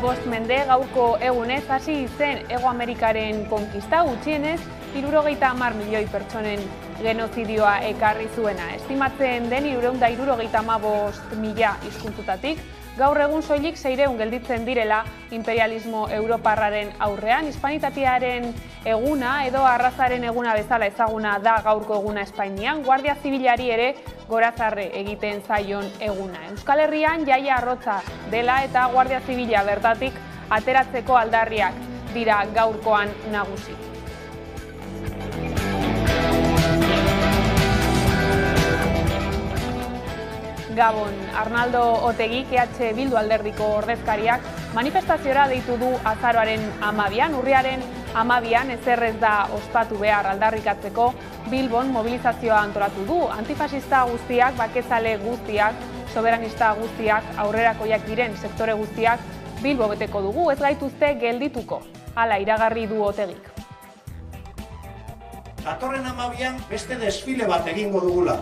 5 mende gaurko egunez hasi zen Hego Amerikaren konkista, gutxienez 70 milioi pertsonen genozidioa ekarri zuena. Estimatzen den 375.000 hizkuntzetatik, gaur egun soilik 600 gelditzen direla imperialismo europarraren aurrean. Hispanitatearen eguna edo arrazaren eguna bezala ezaguna da gaurko eguna Espainian, Guardia Zibilari ere gorazarre egiten zaion eguna. Euskal Herrian jaia arrotza dela eta Guardia Zibila bertatik ateratzeko aldarriak dira gaurkoan nagusi. Gabon, Arnaldo Otegi, EH Bildu alderdiko ordezkariak, manifestaziora deitu du azaroaren 12an, urriaren 12an ezerrez da ospatu behar aldarrikatzeko Bilbon mobilizazioa antolatu du. Antifasista guztiak, bakezale guztiak, soberanista guztiak, aurrerakoiak diren sektore guztiak Bilbo beteko dugu, ez gaituzte geldituko. Hala iragarri du Otegik. Datorren 12an beste desfile bat egingo dugula.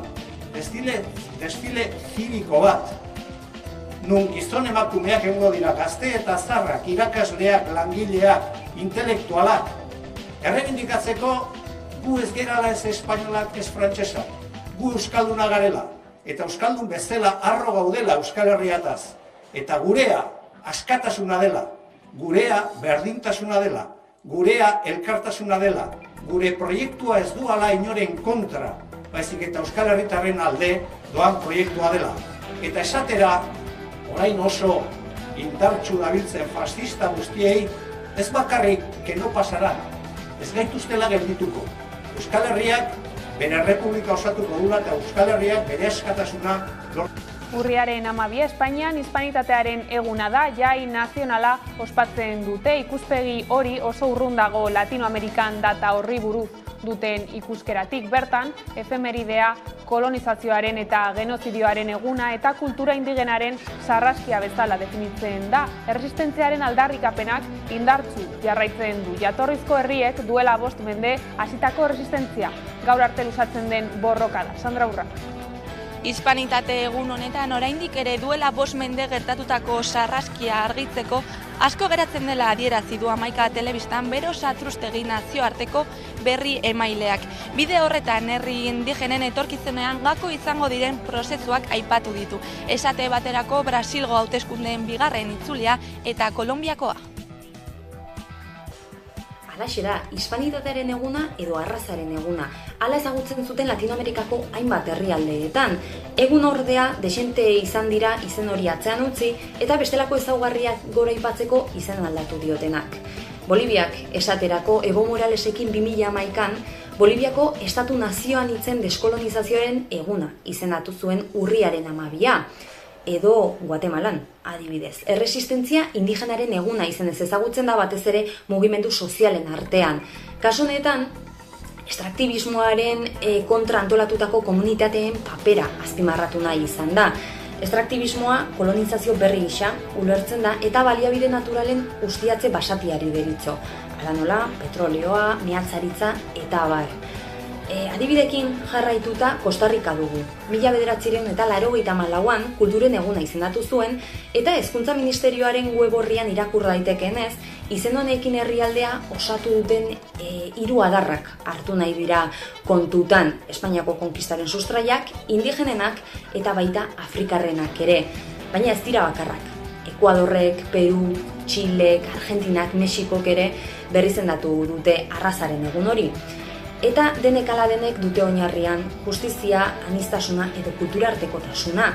Desfile zibiko bat. Nun gizon emakumeak egongo dira, gazte eta zarrak, irakasleak, langileak, intelektualak. Errebindikatzeko gu ez gerala ez espainolak, ez frantsesak. Gu euskalduna garela. Eta euskaldun bezala harro gaudela Euskal Herriataz. Eta gurea askatasuna dela. Gurea berdintasuna dela. Gurea elkartasuna dela. Gure proiektua ez duala inoren kontra. Baizik eta Euskal Herritarren alde doan proiektua dela. Eta esatera, orain oso indartsu dabiltzen fascista guztiei, ez bakarrik que no pasaran, ez gaituztela geldituko. Euskal Herriak bere republika osatuko dula eta Euskal Herriak bere askatasuna lortu. Urriaren 12 Espainian hispanitatearen eguna da, jai nazionala ospatzen dute. Ikuspegi hori oso urrun dago Latinoamerikan data horri buruz duten ikuskeratik. Bertan, efemeridea kolonizazioaren eta genozidioaren eguna eta kultura indigenaren sarraskia bezala definitzen da. Erresistentziaren aldarrikapenak indartsu jarraitzen du. Jatorrizko herriek duela 5 mende hasitako erresistentzia gaur arte luzatzen den borroka da. Sandra Urra. Hispanitate egun honetan oraindik ere duela 5 mende gertatutako sarraskia argitzeko asko geratzen dela adierazi du Hamaika telebistan Bero Satrustegi nazioarteko berri emaileak. Bide horretan herri indigenen etorkizunean gako izango diren prozesuak aipatu ditu. Esate baterako Brasilgo hauteskundeen bigarren itzulia eta Kolonbiakoa. Halaxe da, hispanitatearen eguna edo arrazaren eguna. Hala ezagutzen zuten Latinoamerikako hainbat herrialdeetan. Egun ordea, desente izan dira izen hori atzean utzi eta bestelako ezaugarriak gora aipatzeko izen aldatu diotenak. Boliviak esaterako Evo Moralesekin 2011an, Boliviako estatu nazioan itzen deskolonizazioaren eguna izendatu zuen urriaren 12a. Edo Guatemalan, adibidez. Erresistentzia indigenaren eguna izenez ezagutzen da batez ere mugimendu sozialen artean. Kasu honetan, estraktibismoaren kontra antolatutako komunitateen papera azpimarratu nahi izan da. Estraktibismoa kolonizazio berri gisa ulertzen da eta baliabide naturalen ustiatze basatiari deritzo. Hala nola, petroleoa, meatzaritza eta abar. Adibidekin jarraituta Kostarrika dugu. 1984an kulturen eguna izendatu zuen eta Hezkuntza Ministerioaren web orrian irakur daitekeenez, izen honekin herrialdea osatu duten 3 adarrak hartu nahi dira kontutan. Espainiako konkistaren sustraiak, indigenenak eta baita afrikarrenak ere. Baina ez dira bakarrak. Ekuadorrek, Peru, Txilek, Argentinak, Mexikok ere berrizendatu dute arrazaren egun hori. Eta denek ala denek dute oinarrian justizia, aniztasuna edo kulturartekotasuna.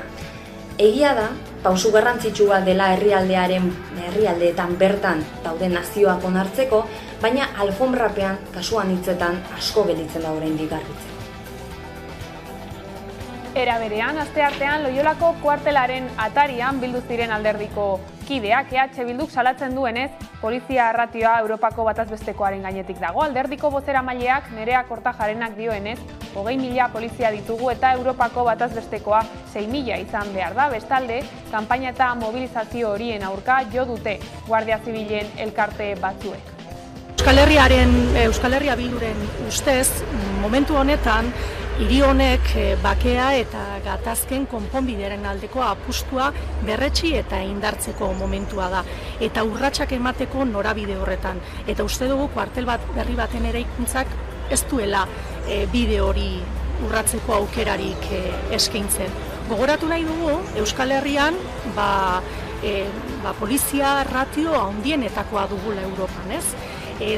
Egia da, pausu garrantzitsua dela herrialdeetan bertan dauden nazioak onartzeko, baina alfonbrapean kasuan hitzetan asko gelditzen da oraindik garbitzen. Era berean, asteartean Loiolako kuartelaren atarian bildu ziren alderdiko kideak, EH Bilduk salatzen duenez, polizia ratioa Europako batazbestekoaren gainetik dago. Alderdiko bozeramaileak Nerea Kortajarenak dioenez, 20.000 polizia ditugu eta Europako batazbestekoa 6.000 izan behar da. Bestalde, kanpaina eta mobilizazio horien aurka jo dute Guardia Zibilen elkarte batzuek. Euskal Herria Bilduren ustez, momentu honetan, Hiri honek bakea eta gatazken konponbideren aldeko apustua berretsi eta indartzeko momentua da. Eta urratsak emateko norabide horretan. Eta uste dugu kuartel berri baten eraikuntzak ez duela bide hori urratzeko aukerarik eskaintzen. Gogoratu nahi dugu, Euskal Herrian polizia ratio handienetakoa dugula Europan, ez?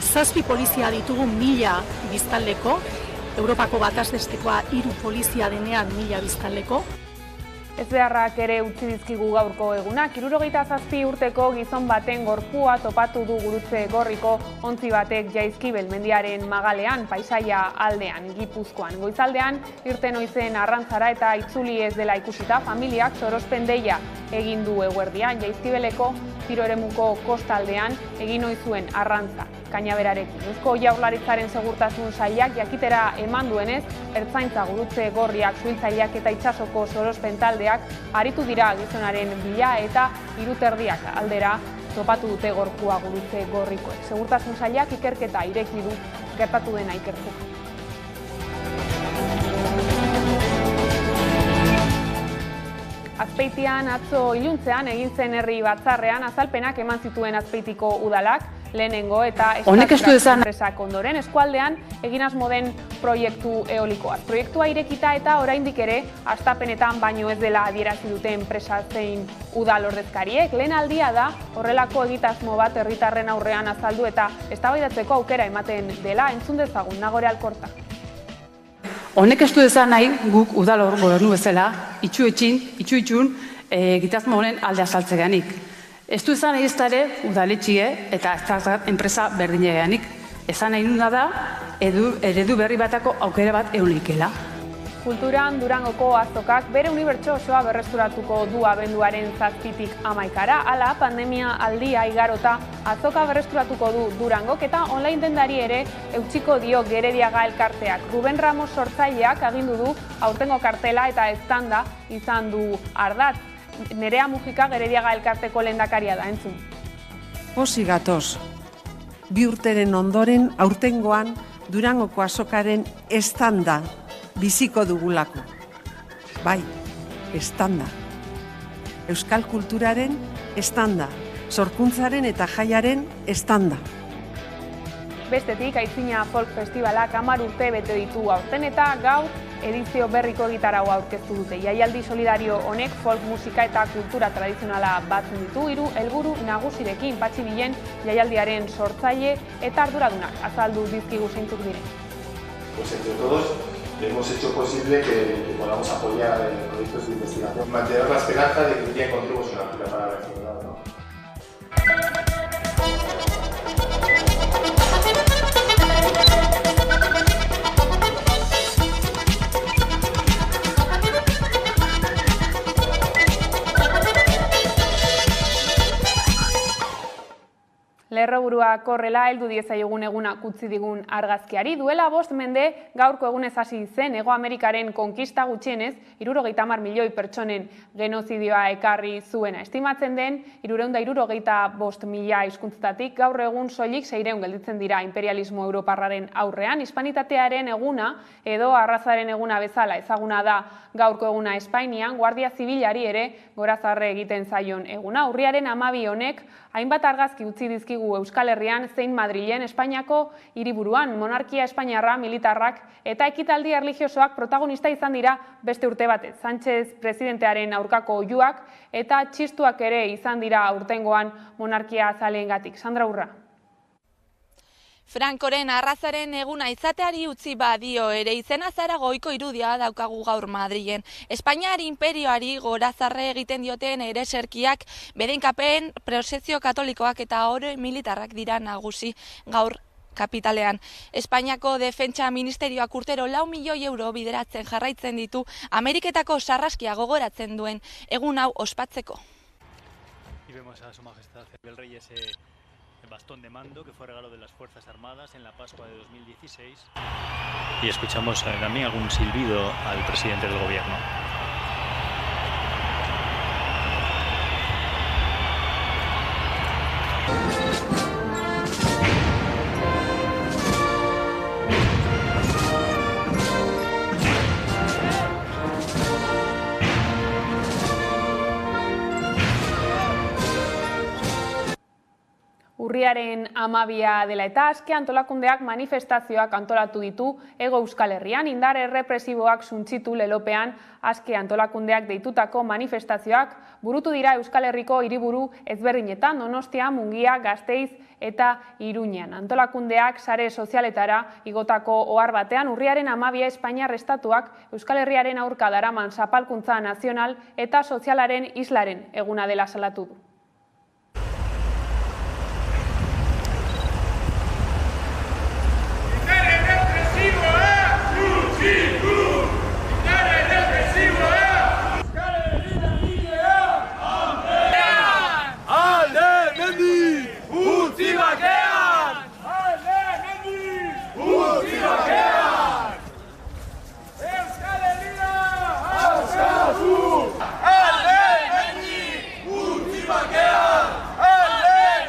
7 polizia ditugu 1000 biztanleko, Europako bataz bestekoa 3 polizia denean 1000 biztanleko. Ez beharrak ere utzi dizkigu gaurko egunak. 77 urteko gizon baten gorpua topatu du Gurutze Gorriko ontzi batek Jaizkibel mendiaren magalean, paisaia aldean, Gipuzkoan. Goizaldean, irten oizen arrantzara eta itzuli ez dela ikusita, familiak sorospen deia egin du eguerdian. Jaizkibeleko tiro eremuko kostaldean egin oizuen arrantza kainaberarekin. Eusko Jaurlaritzaren segurtasun sailak jakitera eman duenez, Ertzaintza, Gurutze Gorriak, suhiltzaileak eta itsasoko sorospen taldeak aritu dira gizonaren bila eta 3:30 aldera topatu dute gorpua Gurutze Gorrikoek. Segurtasun sailak ikerketa ireki du gertatu dena ikertzeko. Azpeitian atzo iluntzean egin zen herri batzarrean azalpenak eman zituen Azpeitiko udalak, lehenengo eta enpresak ondoren eskualdean egin asmo den proiektu eolikoa. Proiektua irekita eta oraindik ere hastapenetan baino ez dela adierazi dute enpresa zein udal ordezkariek. Lehen aldia da horrelako egitasmo bat herritarren aurrean azaldu eta eztabaidatzeko aukera ematen dela. Entzun dezagun, Nagore Alkorta. Honek ez du esan nahi guk udal gobernu bezala itxu-itxun egitasmo honen alde azaltzeganik. Ez du esan nahi ez ere udaletxie eta enpresa berdineganik. Esan nahi nuna da eredu berri batako aukera bat eulikela. Kulturan Durangoko azokak bere unibertso osoa berreskuratuko du abenduaren 7-tik 11-ara. Hala, pandemia aldia igarota azoka berreskuratuko du Durangok eta online dendari ere eutsiko dio Gerediaga elkarteak. Ruben Ramos sortzaileak agindu du aurtengo kartela eta estanda izan du ardatz. Nerea Mujika Gerediaga elkarteko lehendakaria da, entzun. Pozik gatoz. 2 urteren ondoren aurtengoan Durangoko azokaren estanda biziko dugulako. Bai, estanda. Euskal kulturaren estanda. Sorkuntzaren eta jaiaren estanda. Bestetik, Aitzina Folk Festivalak 10 urte bete ditu aurten eta gaur edizio berriko gitaragoa aurkeztu dute. Jaialdi solidario honek folk musika eta kultura tradizionala batzen ditu, 3 helburu nagusirekin. Patxi Bilen jaialdiaren sortzaile eta arduradunak azaldu dizkigu zeintzuk diren. Pues entre todos hemos hecho posible que podamos apoyar proyectos de investigación, mantener la esperanza de que un día encontremos una cura para la enfermedad, ¿no? Lerroburua korrela heldu diezaiogun eguna utzi digun argazkiari. Duela 5 mende gaurko egunez hasi zen Hego Amerikaren konkista gutxienez 70 milioi pertsonen genozidioa ekarri zuena. Estimatzen den 375.000 hizkuntzetatik gaur egun soilik 600 gelditzen dira imperialismo europarraren aurrean. Hispanitatearen eguna edo arrazaren eguna bezala ezaguna da gaurko eguna Espainian, Guardia Zibilari ere gorazarre egiten zaion eguna. Urriaren 12 honek hainbat argazki utzi dizkigu Euskal Herrian zein Madrilen, Espainiako hiriburuan. Monarkia espainiarra, militarrak eta ekitaldi erlijiosoak protagonista izan dira beste urte batez. Sánchez presidentearen aurkako oihuak eta txistuak ere izan dira aurtengoan monarkia zaleengatik. Sandra Urra. Frankoren arrazaren eguna izateari utzi badio ere izena zara goiko irudia daukagu gaur Madrilen. Espainiar imperioari gorazarre egiten dioten ereserkiak, bedenkapen, prozesio katolikoak eta ore militarrak dira nagusi gaur kapitalean. Espainiako Defentsa Ministerioak urtero 4 milioi euro bideratzen jarraitzen ditu Ameriketako sarraskia gogoratzen duen egun hau ospatzeko. Y vemos a Su Majestad el Rey ese bastón de mando que fue regalo de las Fuerzas Armadas en la Pascua de 2016. Y escuchamos también algún silbido al presidente del gobierno. Urriaren 12 dela eta aske antolakundeak manifestazioak antolatu ditu Hego Euskal Herrian. Indar errepresiboak suntsitu lelopean aske antolakundeak deitutako manifestazioak burutu dira Euskal Herriko hiriburu ezberdinetan, Donostia, Mungia, Gasteiz eta Iruñan. Antolakundeak sare sozialetara igotako ohar batean urriaren 12 Espainiar Estatuak Euskal Herriaren aurka daraman zapalkuntza nazional eta sozialaren islaren eguna dela salatu du.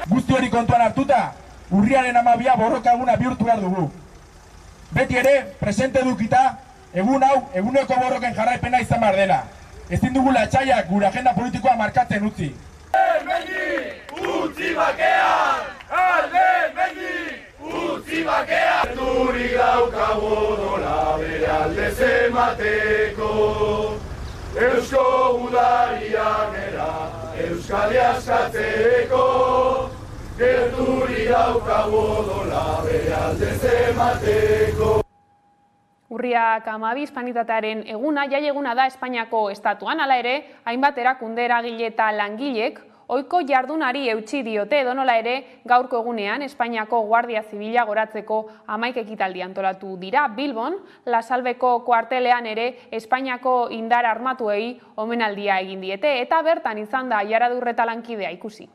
Guzti hori kontuan hartuta, urriaren 12 borroka eguna bihurtu behar dugu. Beti ere, presente dukita, egun hau, eguneko borroken jarraipena izan behar dela. Ezin dugula etxaiak gure agenda politikoa markatzen utzi. Utzi bakean! Alde mendi! Utzi bakean! Erturik daukago dola bere alde zemateko. Eusko udariak era Euskalia askatzeko. Erturik daukago dola bere alde zemateko. Urriak 12 Hispanitatearen eguna, jai eguna da Espainiako estatuan, hala ere, hainbat erakunde eragile eta langilek ohiko jardunari eutsi diote, edonola ere gaurko egunean Espainiako Guardia Zibila goratzeko 11 ekitaldi antolatu dira. Bilbon, La Salveko kuartelean ere Espainiako indar armatuei omenaldia egin diete, eta bertan izan da Jaradurreta lankidea ikusi.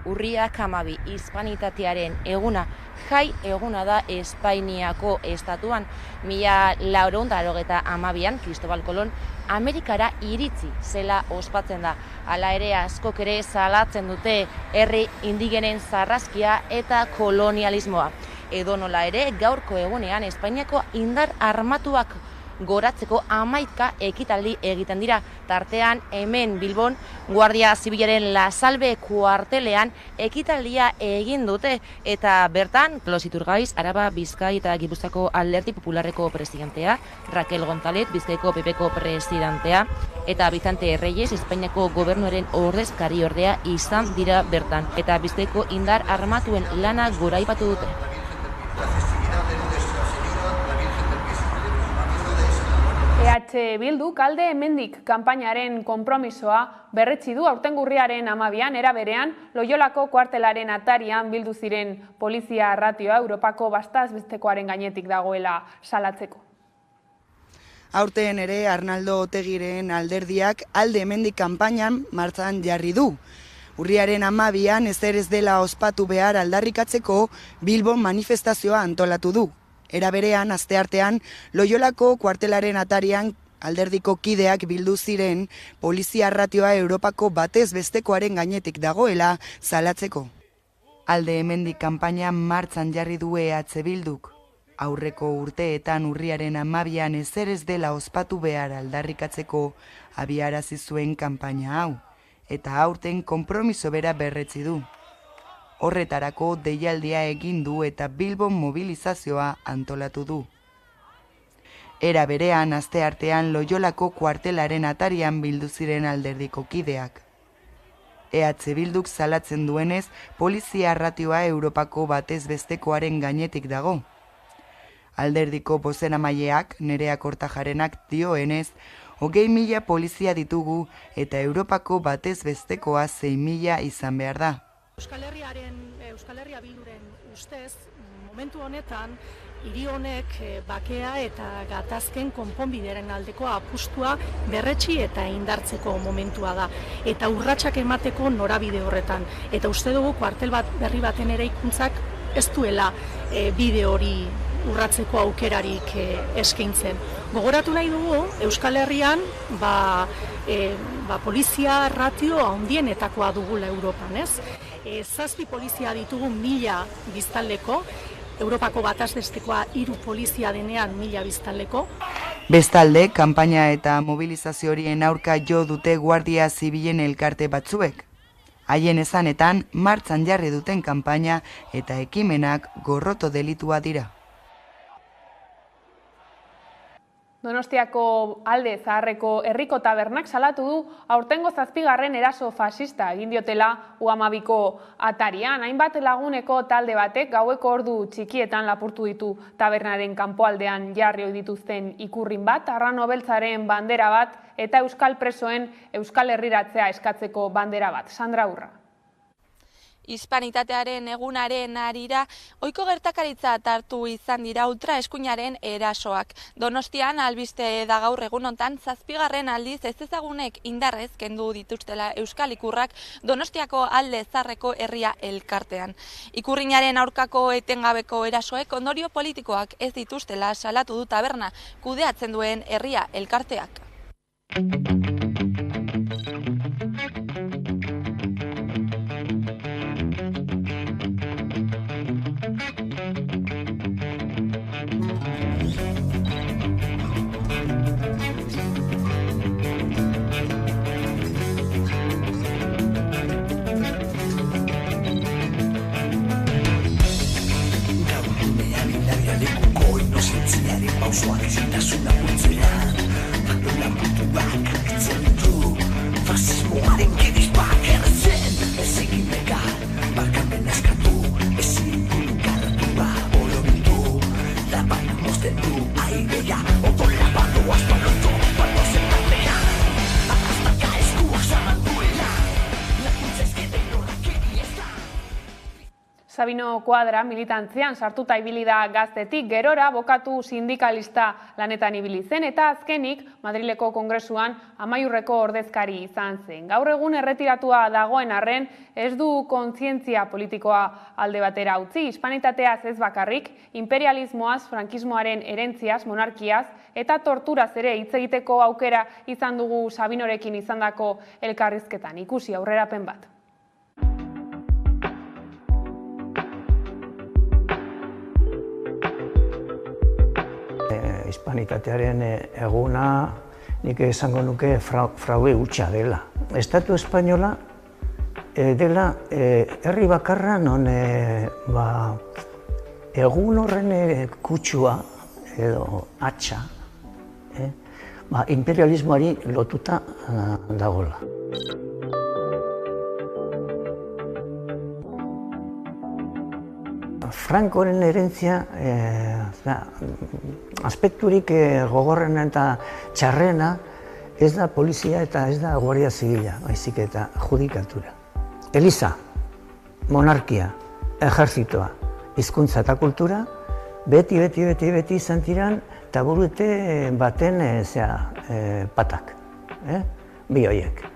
Urriak 12 Hispanitatearen eguna, jai eguna da Espainiako estatuan. 1492an Kristobal Kolon Amerikara iritsi zela ospatzen da. Hala ere askok ere salatzen dute herri indigenen sarraskia eta kolonialismoa. Edonola ere gaurko egunean Espainiako indar armatuak goratzeko 11 ekitaldi egiten dira. Tartean hemen Bilbon Guardia Zibilaren La Salve kuartelean ekitaldia egin dute eta bertan Klos Iturgaiz, Araba, Bizkai eta Gipuzkoako Alderdi Popularreko presidentea, Raquel González, Bizkaiko PPko presidentea eta Vicente Reyes, Espainiako gobernuaren ordezkariordea izan dira bertan eta Bizkaiko indar armatuen lana goraipatu dute. EH Bilduk alde hemendik kanpainaren konpromisoa berretsi du aurten urriaren 12an era berean Loiolako kuartelaren atarian bildu ziren polizia ratioa Europako bastaz bestekoaren gainetik dagoela salatzeko. Aurten ere Arnaldo Otegiren alderdiak alde hemendik kanpainan martxan jarri du. Urriaren 12an ezer ez dela ospatu behar aldarrikatzeko Bilbon manifestazioa antolatu du. Era berean, asteartean, Loiolako kuartelaren atarian alderdiko kideak bildu ziren polizia ratioa Europako batez bestekoaren gainetik dagoela salatzeko. Alde hemendik kanpaina martxan jarri du EH Bilduk. Aurreko urteetan urriaren 12an ezer ez dela ospatu behar aldarrikatzeko abiarazi zuen kanpaina hau, eta aurten konpromiso bera berretsi du. Horretarako deialdia egin du eta Bilbon mobilizazioa antolatu du. Era berean asteartean Loiolako kuartelaren atarian bildu ziren alderdiko kideak. EH Bilduk salatzen duenez, polizia ratioa Europako batez bestekoaren gainetik dago. Alderdiko bozeramaileak, Nerea Kortajarenak dioenez, 20.000 polizia ditugu eta Europako batez bestekoa 6.000 izan behar da. Euskal Herria Bilduren ustez, momentu honetan, hiri honek bakea eta gatazken konponbideren aldeko apustua berretsi eta indartzeko momentua da. Eta urratsak emateko norabide horretan. Eta uste dugu kuartel berri baten eraikuntzak ez duela bide hori urratzeko aukerarik eskaintzen. Gogoratu nahi dugu, Euskal Herrian polizia ratio handienetakoa dugula Europan, ez? 7 polizia ditugu 1000 biztanleko, Europako bataz bestekoa 3 polizia denean 1000 biztanleko. Bestalde, kanpaina eta mobilizazio horien aurka jo dute Guardia Zibilen elkarte batzuek. Haien esanetan, martxan jarri duten kanpaina eta ekimenak gorroto delitua dira. Donostiako Alde Zaharreko herriko tabernak salatu du aurtengo 7. eraso fascista egin diotela U12ko atarian. Hainbat laguneko talde batek gaueko ordu txikietan lapurtu ditu tabernaren kanpoaldean jarri ohi dituzten ikurrin bat, arrano beltzaren bandera bat eta euskal presoen euskal herriratzea eskatzeko bandera bat. Sandra Urra. Hispanitatearen egunaren arira, ohiko gertakaritza hartu izan dira ultraeskuinaren erasoak. Donostian albiste da gaur egun hontan 7. aldiz ezezagunek indarrez kendu dituztela euskal ikurrak Donostiako Alde Zaharreko herria elkartean. Ikurrinaren aurkako etengabeko erasoek ondorio politikoak ez dituztela salatu du taberna kudeatzen duen herria elkarteak. Pausoak izintasuna bultzean, lapurtuak itzen du, fasismoaren kidizpak erretzen, ezin legal, barkamen eskatu, ezin garratua orobildu, laban mozten du airea, ondo labando aspalutu, bando zentartean, arrastaka eskuak zabalduela, lakuntza ezketen norakeri ez da. Sabino Kuadra militantzian sartuta ibili da gaztetik, gerora bokatu sindikalista lanetan ibili zen eta azkenik Madrileko Kongresuan amaiurreko ordezkari izan zen. Gaur egun erretiratua dagoen arren ez du kontzientzia politikoa alde batera utzi, hispanitateaz ez bakarrik, imperialismoaz, frankismoaren herentziaz, monarkiaz eta torturaz ere hitz egiteko aukera izan dugu Sabinorekin izandako elkarrizketan. Ikusi aurrerapen bat. Hispanitatearen eguna nik esango nuke fraude hutsa dela. Estatu espainola dela herri bakarra non egun horren kutsua edo hatxa imperialismoari lotuta dagoela. Frankoren herentzia aspekturik gogorrena eta txarrena ez da polizia eta ez da guardia zibila, baizik eta judikatura. Eliza, monarkia, ejerzitoa, hizkuntza eta kultura, beti izan tiran taburute baten patak, bi horiek.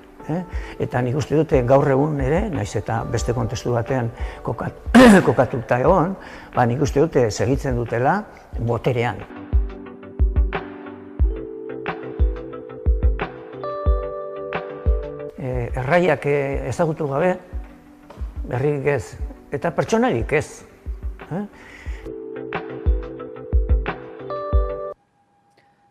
Eta nik uste dute gaur egun ere, naiz eta beste kontestu batean kokatuta egon, nik uste dute segitzen dutela boterean. Erraiak ezagutu gabe, berrik ez, eta pertsonarik ez.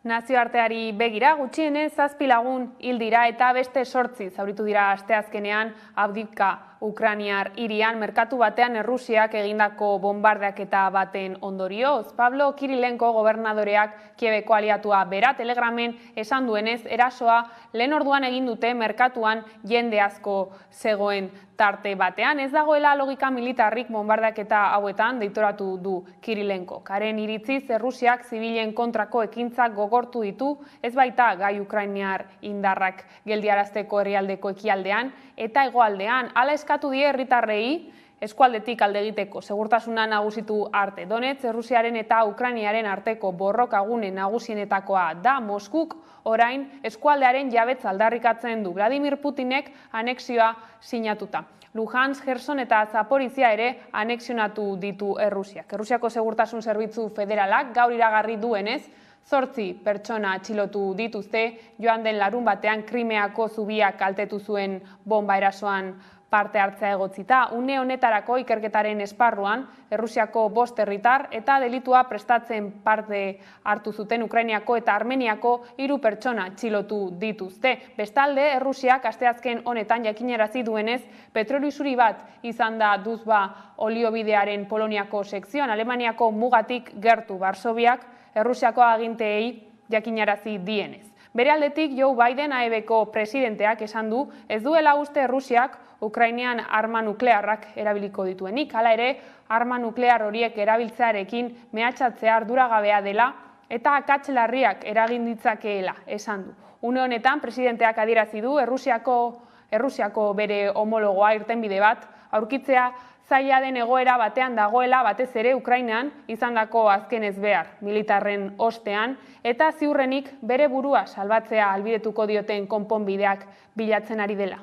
Nazioarteari begira, gutxienez 7 lagun hil dira eta beste 8 zauritu dira asteazkenean Avdivka ukrainiar hirian merkatu batean Errusiak egindako bombardeaketa baten ondorioz. Pablo Kirilenko gobernadoreak Kiebeko aliatua bera telegramen esan duenez erasoa lehen orduan egin dute merkatuan jende asko zegoen tarte batean. Ez dagoela logika militarrik bombardeaketa hauetan deitoratu du Kirilenko. Haren iritziz Errusiak zibilen kontrako ekintzak gogortu ditu, ez baita gai ukrainiar indarrak geldiarazteko herrialdeko ekialdean eta hegoaldean. Hala eskatu die herritarrei eskualdetik alde egiteko segurtasuna nagusitu arte. Donetsk, Errusiaren eta Ukrainiaren arteko borrokagune nagusienetakoa da. Moskuk orain eskualdearen jabetza aldarrikatzen du. Vladimir Putinek anexioa sinatuta. Luhansk, Gerson eta Zaporizia ere anexionatu ditu Errusiak. Errusiako segurtasun zerbitzu federalak gaur iragarri duenez 8 pertsona atxilotu dituzte joan den larunbatean Krimeako zubiak kaltetu zuen bomba erasoan parte hartzea egotzita. Une honetarako ikerketaren esparruan, Errusiako 5 herritar eta delitua prestatzen parte hartu zuten Ukrainiako eta Armeniako 3 pertsona atxilotu dituzte. Bestalde, Errusiak asteazken honetan jakinarazi duenez, petrolio isuri bat izan da Duzba oliobidearen Poloniako sekzioan, Alemaniako mugatik gertu Varsoviak Errusiako aginteei jakinarazi dienez. Bere aldetik Joe Biden AEB-ko presidenteak esan du ez duela uste Errusiak Ukrainian arma nuklearrak erabiliko dituenik. Hala ere, arma nuklear horiek erabiltzearekin mehatxatzea arduragabea dela eta akats larriak eragin ditzakeela esan du. Une honetan presidenteak adierazi du Errusiako bere homologoa irtenbide bat aurkitzea zaila den egoera batean dagoela, batez ere Ukrainan izandako azken ezbehar militarren ostean, eta ziurrenik bere burua salbatzea ahalbidetuko dioten konponbideak bilatzen ari dela.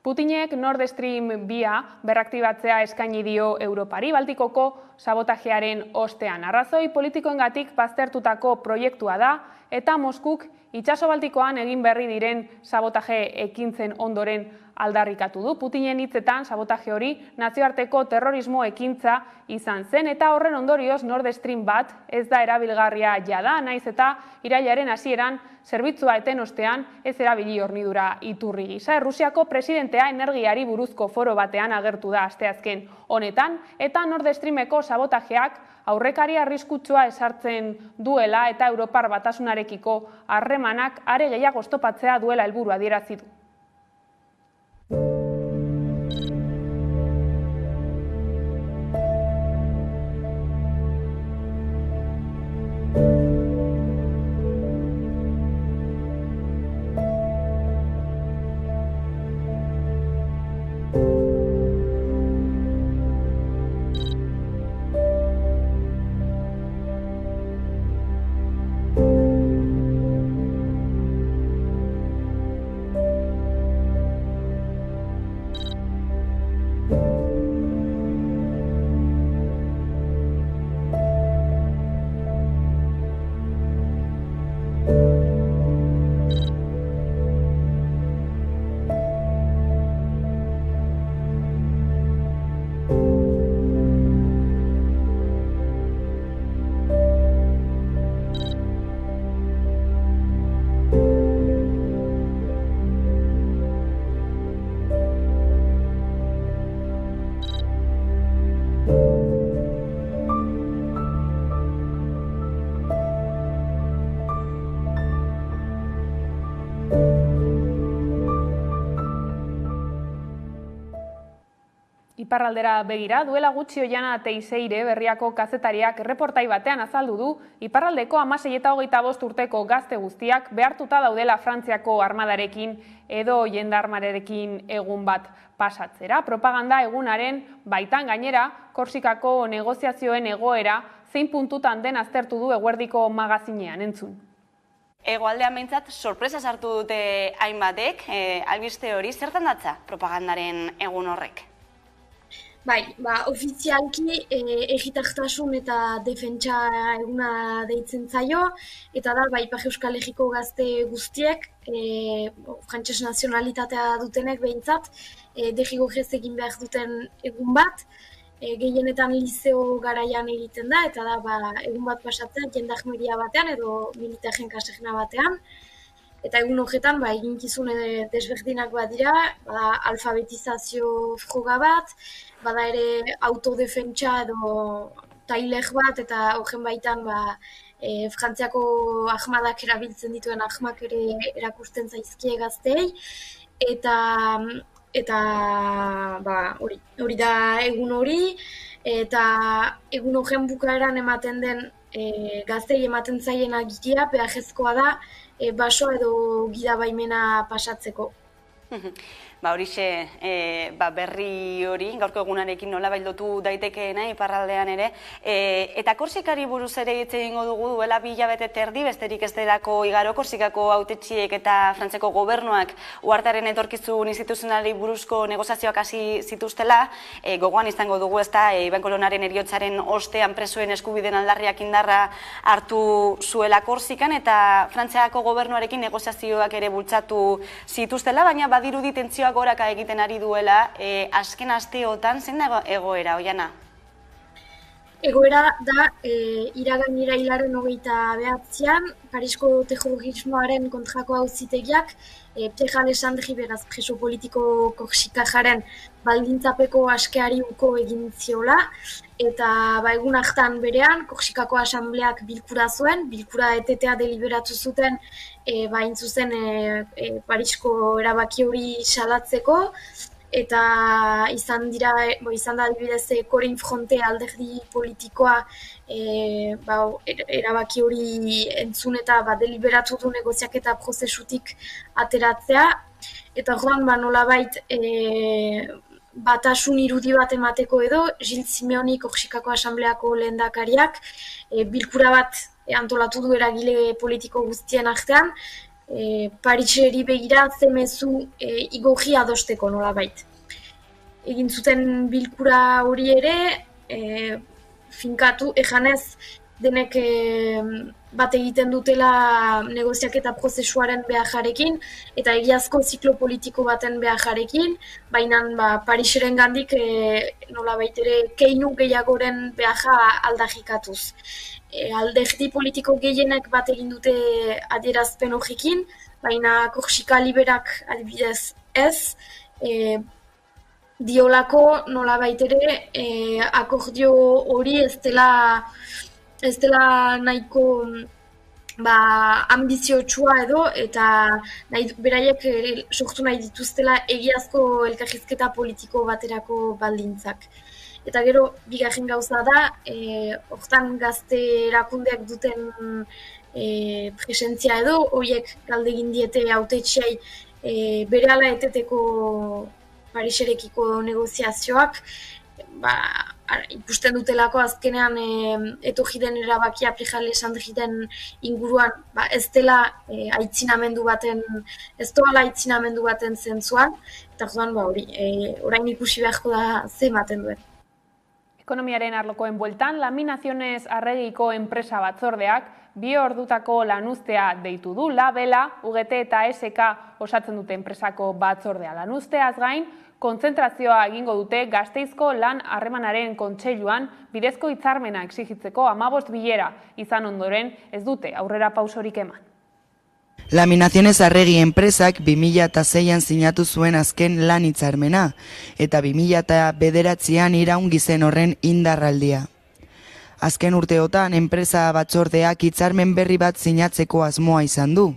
Putinek Nord Stream 2 berraktibatzea eskaini dio Europari, Baltikoko sabotajearen ostean. Arrazoi politikoengatik baztertutako proiektua da, eta Moskuk itsaso Baltikoan egin berri diren sabotaje ekintzen ondoren aldarrikatu du. Putinen hitzetan sabotaje hori nazioarteko terrorismo ekintza izan zen, eta horren ondorioz Nord Stream 1 ez da erabilgarria jada, naiz eta irailaren hasieran zerbitzua eten ostean ez erabili hornidura iturri gisa. Errusiako presidentea energiari buruzko foro batean agertu da asteazken honetan, eta Nord Streameko sabotajeak aurrekari arriskutsua esartzen duela eta Europar Batasunarekiko harremanak are gehiago oztopatzea duela helburu adierazi du. Iparraldera begira, duela gutxi Oiana Teixeire Berriako kazetariak erreportai batean azaldu du iparraldeko 16 eta 25 urteko gazte guztiak behartuta daudela Frantziako armadarekin edo jendarmarekin egun bat pasatzera. Propaganda egunaren baitan gainera, Korsikako negoziazioen egoera zein puntutan den aztertu du eguerdiko magazinean, entzun. Hegoaldean behintzat sorpresa sartu dute hainbatek, albiste hori zertan datza propagandaren egun horrek? Bai, ofizialki egitartasun eta defentsa eguna deitzen zaio, eta da, Ipar Euskal Herriko gazte guztiek, frantses nazionalitatea dutenek behintzat, derrigorrez egin behar duten egun bat, gehienetan liceo garaian egiten da, eta da, egun bat pasatzen jendarmeria batean edo militarren kaserna batean. Eta egun horretan, eginkizun desberdinak badira, alfabetizazio froga bat, bada ere autodefentsa edo tailer bat, eta horren baitan Frantziako ahmadak erabiltzen dituen ahmak ere erakusten zaizkie gazteei, eta hori da egun hori, eta egun horren bukaeran ematen den gazteei ematen zaien agiria, behajezkoa da, baso edo gidabaimena pasatzeko. horixe berri hori, gaurko egunarekin nola baildotu daitekeena iparraldean ere. Eta Korsikari buruz ere hitz egingo dugu duela 2 hilabete terdi, besterik ez delako igaro Korsikako hautetsiek eta Frantzeko gobernuak uhartearen etorkizun instituzionali buruzko negoziazioak hasi zituztela. Gogoan izango dugu ezta Iban Kolonaren heriotzaren ostean presoen eskubideen aldarriak indarra hartu zuela Korsikan eta Frantziako gobernuarekin negoziazioak ere bultzatu zituztela, baina badirudi tentsioak goraka egiten ari duela, azken asteotan zein da egoera, Oiana? Egoera da, iragan irailaren 29an, Parisko terrorismoaren kontrako auzitegiak, Pierre Alexandri beraz preso politiko Korsikajaren baldintzapeko askeari uko egin ziola, eta egun hartan berean, Korsikako asambleak bilkura zuen, bilkura etetea deliberatu zuten, hain zuzen Parisko erabaki hori salatzeko, eta izan da adibidez Korin Fronte alderdi politikoa erabaki hori entzun eta deliberatu du negoziaketa prozesutik ateratzea, eta orduan nolabait batasun irudi bat emateko edo, Gilles Simeoni Korsikako asambleako lehendakariak bilkura bat antolatu du eragile politiko guztien artean, Pariseri begira zemezu igorri adosteko nolabait. Egin zuten bilkura hori ere, finkatu, ejanez denek bat egiten dutela negoziaketa prozesuaren beharjarekin eta egiazko ziklo politiko baten beharjarekin, baina Pariseren gandik nolabait ere keinu gehiagoren beharja aldarrikatuz. Alderdi politiko gehienek bat egin dute adierazpen horrekin, baina Korsika liberak adibidez ez, diolako nolabait ere akordio hori ez dela nahiko ambiziotsua edo, eta beraiek sortu nahi dituztela egiazko elkarrizketa politiko baterako baldintzak. Eta gero, bigarren gauza da, hortan gazte erakundeak duten presentzia edo, horiek galdegin diete hautetsiei berehala eteteko Pariserekiko negoziazioak, ikusten dutelako azkenean etorri den erabakia Pierre Alexandriren inguruan ez dela aitzinamendu baten, ez doala aitzinamendu baten zentzuan, eta orduan orain ikusi beharko da ze ematen duen. Ekonomiaren arlokoen bueltan, Laminaciones Arregiko enpresa batzordeak 2 ordutako lanuztea deitu du. Labela, UGT eta SK osatzen dute enpresako batzordea. Lanuzteaz gain, kontzentrazioa egingo dute Gasteizko lan harremanaren kontseiluan bidezko hitzarmena exigitzeko 15 bilera izan ondoren ez dute aurrera pausorik eman. Laminaciones Arregi enpresak 2006an sinatu zuen azken lan hitzarmena eta 2009an iraungi zen horren indarraldia. Azken urteotan enpresa batzordeak hitzarmen berri bat sinatzeko asmoa izan du,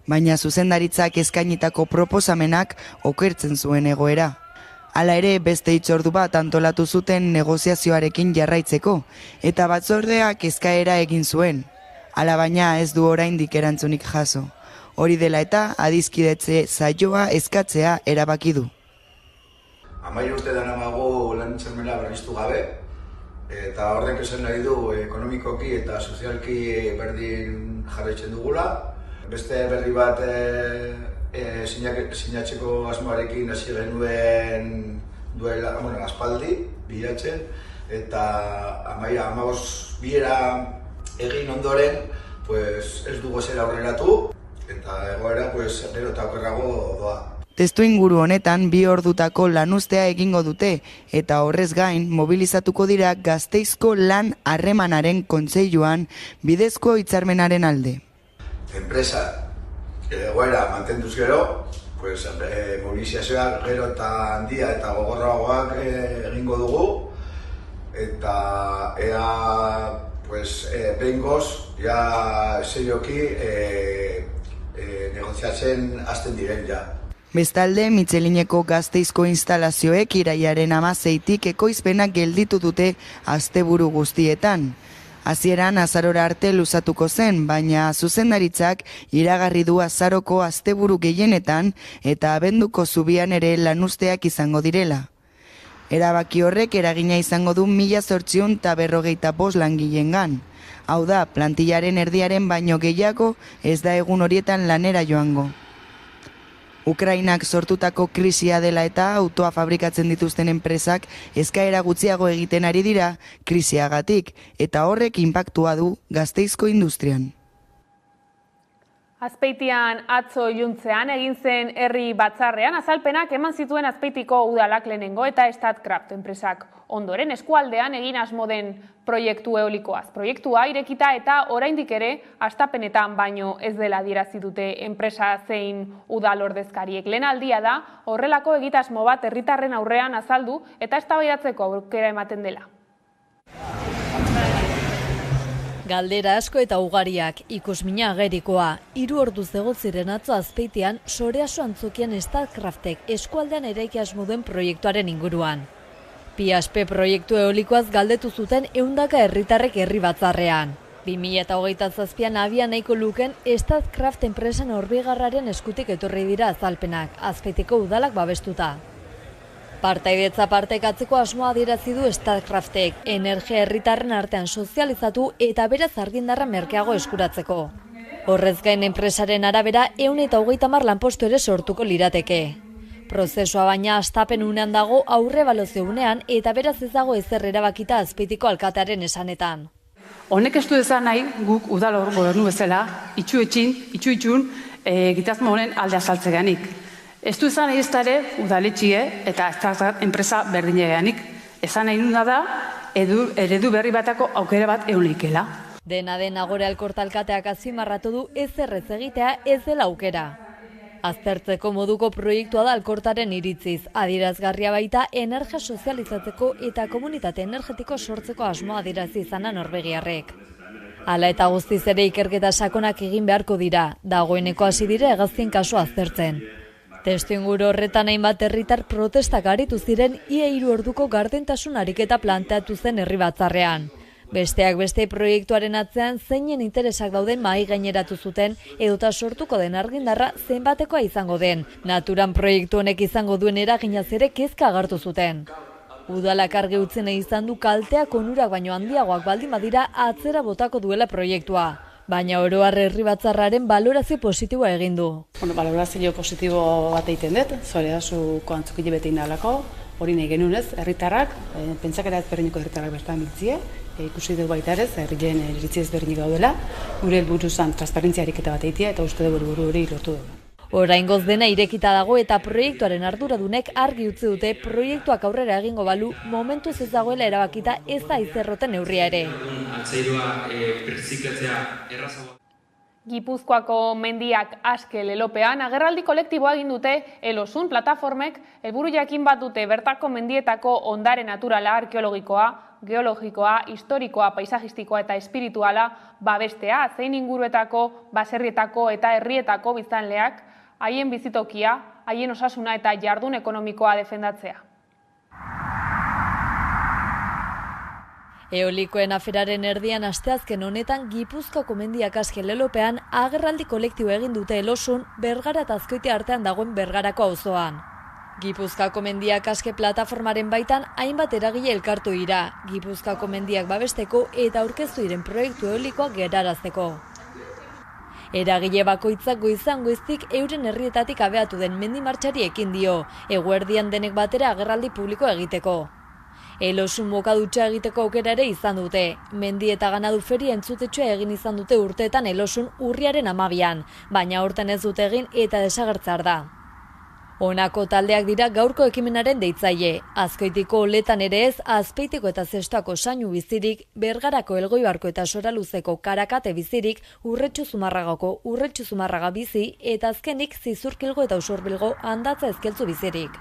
baina zuzendaritzak eskainitako proposamenak okertzen zuen egoera. Hala ere, beste hitzordu bat antolatu zuten negoziazioarekin jarraitzeko, eta batzordeak eskaera egin zuen. Hala baina ez du oraindik erantzunik jaso. Hori dela eta adizkidetze saioa eskatzea erabaki du. 10 urte daramago lan hitzarmena berriztu gabe, eta horrek esan nahi du ekonomikoki eta sozialki berdin jarraitzen dugula. Beste berri bat sinatzeko asmoarekin hasi genuen duela, aspaldi, bilatzen, eta 15 bilera egin ondoren ez dugu zera aurreratu, eta egoera gero eta okerrago doa. Testuinguru honetan 2 ordutako lanuztea egingo dute, eta horrez gain mobilizatuko dira Gasteizko lan harremanaren kontseiluan bidezko hitzarmenaren alde. Enpresa egoera mantenduz gero, mobilizazioak gero eta handia eta gogorragoak egingo dugu, eta ea behingoz serioki negoziatzen hasten diren ja. Bestalde, Mitxelineko Gasteizko instalazioek irailaren 16tik ekoizpenak gelditu dute asteburu guztietan. Hasieran azarora arte luzatuko zen, baina zuzendaritzak iragarri du azaroko asteburu gehienetan eta abenduko zubian ere lanuzteak izango direla. Erabaki horrek eragina izango du 1855 langileengan. Hau da, plantillaren erdiaren baino gehiago ez da egun horietan lanera joango. Ukrainak sortutako krisia dela eta autoa fabrikatzen dituzten enpresak eskaera gutxiago egiten ari dira krisiagatik, eta horrek inpaktua du Gasteizko industrian. Azpeitian atzo iluntzean egin zen herri batzarrean azalpenak eman zituen Azpeitiko udalak lehenengo eta Statkraft enpresak ondoren eskualdean egin asmo den proiektu eolikoaz. Proiektua irekita eta oraindik ere hastapenetan baino ez dela adierazi dute enpresa zein udal ordezkariek. Lehen aldia da horrelako egitasmo bat herritarren aurrean azaldu eta eztabaidatzeko aukera ematen dela. Galdera asko eta ugariak, ikusmina agerikoa, 3 orduz egon ziren atzo Azpeitian, Soreaso antzokian Statkraftek eskualdean eraiki asmo duen proiektuaren inguruan. PSP proiektu eolikoaz galdetu zuten 100 herritarrek herri batzarrean. 2027an abian nahiko luken Statkraft enpresan horbigarraren eskutik etorri dira azalpenak, Azpeitiko udalak babestuta. Partaidetza partekatzeko asmoa adierazi du Statkraftek, energia herritarren artean sozializatu eta beraz argindarra merkeago eskuratzeko. Horrez gain enpresaren arabera 130 lanpostu ere sortuko lirateke. Prozesua baina hastapen unean dago aurre balozio unean eta beraz ez dago ezer erabakita Azpeitiko alkatearen esanetan. Honek ez du esan nahi guk udal gobernu bezala itxuitxun egitasmo honen alde azaltzeganik. Ez du esan nahi eztare udaletxie eta enpresa berdineganik. Esan nahi nuna da eredu berri batako aukera bat eulikela. Dena den Agore Alkorta alkateak azpimarratu du ezer ez egitea ez dela aukera. Aztertzeko moduko proiektua da Alkortaren iritziz, adierazgarria baita energia sozializatzeko eta komunitate energetiko sortzeko asmoa adierazi izana norvegiarrek. Hala eta guztiz ere ikerketa sakonak egin beharko dira, dagoeneko hasi dira hegaztien kasua aztertzen. Testuinguru horretan hainbat herritar protestak aritu ziren ia 3 orduko gardentasun ariketa planteatu zen herri batzarrean. Besteak beste proiektuaren atzean zeinen interesak dauden mahai gaineratu zuten edota sortuko den argindarra zenbatekoa izango den. Naturan proiektu honek izango duen eraginaz ere kezka agertu zuten. Udalak argi utzi nahi izan du kalteak onurak baino handiagoak baldin badira atzera botako duela proiektua. Baina oro har herri batzarraren balorazio positiboa egin du. Balorazio positibo bat egiten dut, Soreasuko antzokile bete indalako, hori nahi genunez, herritarrak, pentsakera ezberdineko herritarrak bertan biltzie, ikusi dugu baita ere, herrien iritzi ezberdinik gaudela, gure helburuzan transparentzia ariketa bat egitea eta uste dugu helburu hori lortu dugu. Oraingoz dena irekita dago eta proiektuaren arduradunek argi utzi dute proiektuak aurrera egingo balu momentuz ez dagoela erabakita ez da izerroten neurria ere. Gipuzkoako mendiak aske lelopean agerraldi kolektiboa egin dute Elosun plataformek helburu jakin bat dute bertako mendietako ondare naturala, arkeologikoa, geologikoa, historikoa, paisajistikoa eta espirituala babestea, zein inguruetako, baserrietako eta herrietako biztanleak haien bizitokia, haien osasuna eta jardun ekonomikoa defendatzea. Eolikoen aferaren erdian asteazken honetan Gipuzkoako mendiak aske lelopean agerraldi kolektibo egin dute Elosun Bergara eta Azkoitia artean dagoen Bergarako auzoan. Gipuzkoako mendiak aske plataformaren baitan hainbat eragile elkartu dira, Gipuzkoako mendiak babesteko eta aurkeztu diren proiektu eolikoak gerarazteko. Eragile bakoitzak goizan goiztik euren herrietatik abeatu den mendi martxari ekin dio, eguerdian denek batera agerraldi publiko egiteko. Elosun mokadutxa egiteko aukera ere izan dute. Mendi eta ganadu feria entzutetxoa egin izan dute urteetan Elosun urriaren 12an, baina horten ez dute egin eta desagertzar da. Honako taldeak dira gaurko ekimenaren deitzaile. Azkoitiko Oletan ere ez, Azpeitiko eta Zestoako Sainu bizirik, Bergarako Elgoibarko eta Soraluzeko Karakate bizirik, Urretxu Zumarragako Urretxu Zumarraga bizi eta azkenik Zizurkilgo eta Usurbilgo Handatza Ezkeltzu bizirik.